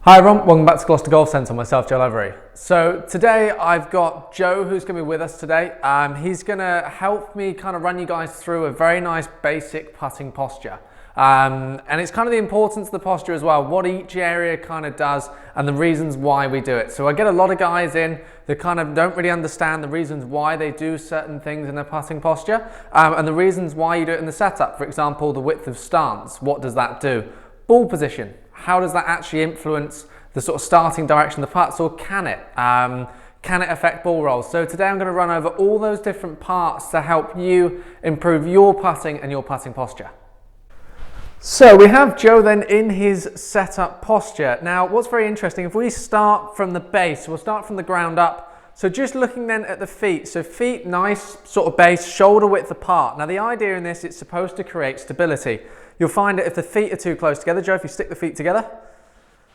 Hi everyone, welcome back to Gloucester Golf Centre, myself Joe Lovery. So today I've got Joe who's going to be with us today. He's going to help me kind of run you guys through a very nice basic putting posture. And it's kind of the importance of the posture as well, what each area kind of does and the reasons why we do it. So I get a lot of guys in that kind of don't really understand the reasons why they do certain things in their putting posture and the reasons why you do it in the setup. For example, the width of stance, what does that do? Ball position, how does that actually influence the sort of starting direction of the putts, or can it? Can it affect ball rolls? So today I'm going to run over all those different parts to help you improve your putting and your putting posture. So we have Joe then in his setup posture. Now what's very interesting, if we start from the base, we'll start from the ground up. So just looking then at the feet. So feet, nice sort of base, shoulder width apart. Now the idea in this, it's supposed to create stability. You'll find that if the feet are too close together, Joe, if you stick the feet together,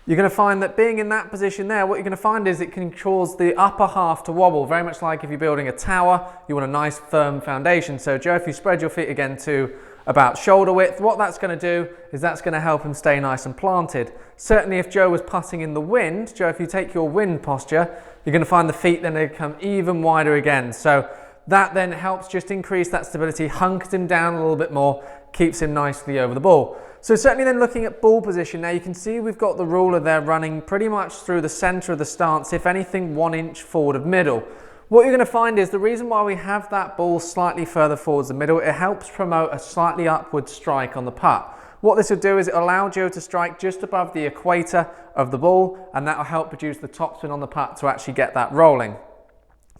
you're going to find that being in that position there, what you're going to find is it can cause the upper half to wobble, very much like if you're building a tower, you want a nice firm foundation. So Joe, if you spread your feet again to about shoulder width, what that's going to do is that's going to help him stay nice and planted. Certainly if Joe was putting in the wind, Joe, if you take your wind posture, you're going to find the feet then they become even wider again. So that then helps just increase that stability, hunkers him down a little bit more, keeps him nicely over the ball. So certainly then looking at ball position, now you can see we've got the ruler there running pretty much through the centre of the stance, if anything 1 inch forward of middle. What you're going to find is the reason why we have that ball slightly further forwards the middle, it helps promote a slightly upward strike on the putt. What this will do is it will allow Joe to strike just above the equator of the ball, and that will help produce the topspin on the putt to actually get that rolling.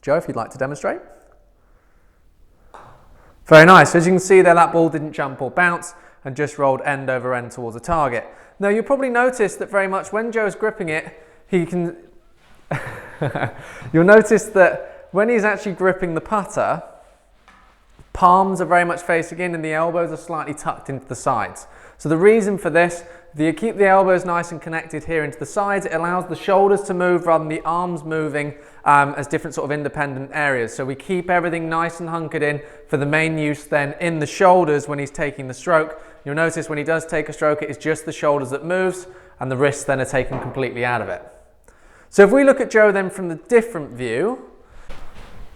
Joe, if you'd like to demonstrate. Very nice. As you can see there, that ball didn't jump or bounce and just rolled end over end towards the target. Now you'll probably notice that very much when Joe's gripping it, he can... You'll notice that when he's actually gripping the putter, palms are very much facing in and the elbows are slightly tucked into the sides. So the reason for this, you keep the elbows nice and connected here into the sides, it allows the shoulders to move rather than the arms moving as different sort of independent areas. So we keep everything nice and hunkered in for the main use then in the shoulders when he's taking the stroke. You'll notice when he does take a stroke, it is just the shoulders that moves and the wrists then are taken completely out of it. So if we look at Joe then from the different view,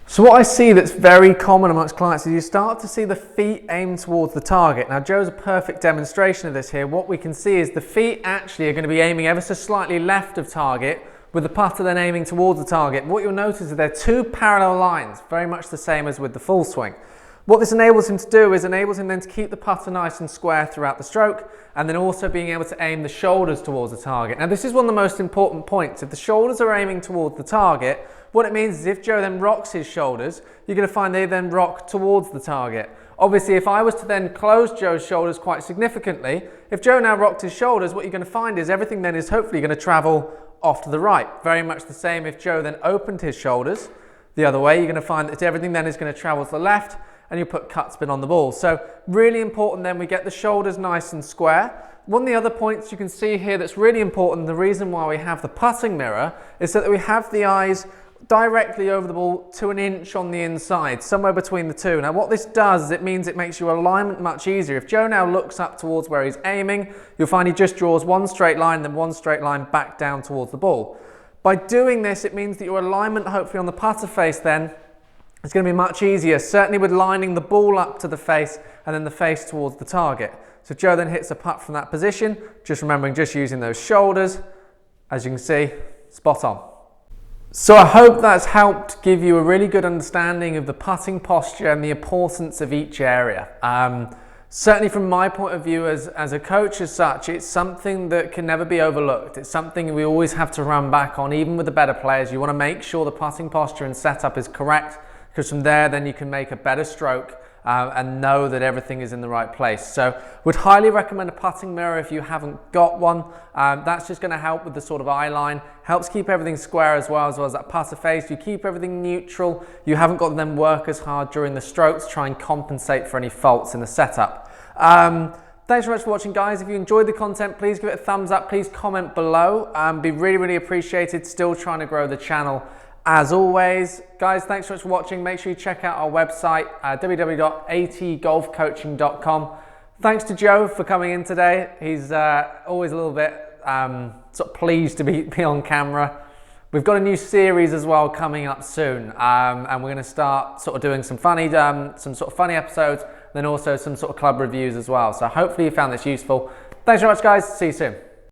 so what I see that's very common amongst clients is you start to see the feet aim towards the target. Now Joe's a perfect demonstration of this here. What we can see is the feet actually are going to be aiming ever so slightly left of target, with the putter then aiming towards the target. What you'll notice is they're two parallel lines, very much the same as with the full swing. What this enables him to do is enables him then to keep the putter nice and square throughout the stroke, and then also being able to aim the shoulders towards the target. Now this is one of the most important points. If the shoulders are aiming towards the target, what it means is if Joe then rocks his shoulders, you're going to find they then rock towards the target. Obviously, if I was to then close Joe's shoulders quite significantly, if Joe now rocked his shoulders, what you're going to find is everything then is hopefully going to travel off to the right. Very much the same if Joe then opened his shoulders the other way, you're going to find that everything then is going to travel to the left and you put cut spin on the ball. So really important then we get the shoulders nice and square. One of the other points you can see here that's really important, the reason why we have the putting mirror, is so that we have the eyes directly over the ball to 1 inch on the inside, somewhere between the two. Now what this does is it means it makes your alignment much easier. If Joe now looks up towards where he's aiming, you'll find he just draws one straight line, then one straight line back down towards the ball. By doing this, it means that your alignment hopefully on the putter face then is going to be much easier, certainly with lining the ball up to the face and then the face towards the target. So Joe then hits a putt from that position, just remembering just using those shoulders, as you can see, spot on. So I hope that's helped give you a really good understanding of the putting posture and the importance of each area. Certainly from my point of view as a coach as such, it's something that can never be overlooked. It's something we always have to run back on, even with the better players. You want to make sure the putting posture and setup is correct, because from there then you can make a better stroke and know that everything is in the right place. So would highly recommend a putting mirror if you haven't got one. That's just going to help with the sort of eye line, helps keep everything square as well as that putter face. You keep everything neutral. You haven't got them work as hard during the strokes, try and compensate for any faults in the setup. Thanks very much for watching, guys. If you enjoyed the content, please give it a thumbs up. Please comment below. Be really, really appreciated. Still trying to grow the channel. As always, guys, thanks so much for watching. Make sure you check out our website, www.atgolfcoaching.com. Thanks to Joe for coming in today. He's always a little bit sort of pleased to be on camera. We've got a new series as well coming up soon, and we're going to start sort of doing some funny episodes, then also some sort of club reviews as well. So hopefully you found this useful. Thanks very much, guys. See you soon.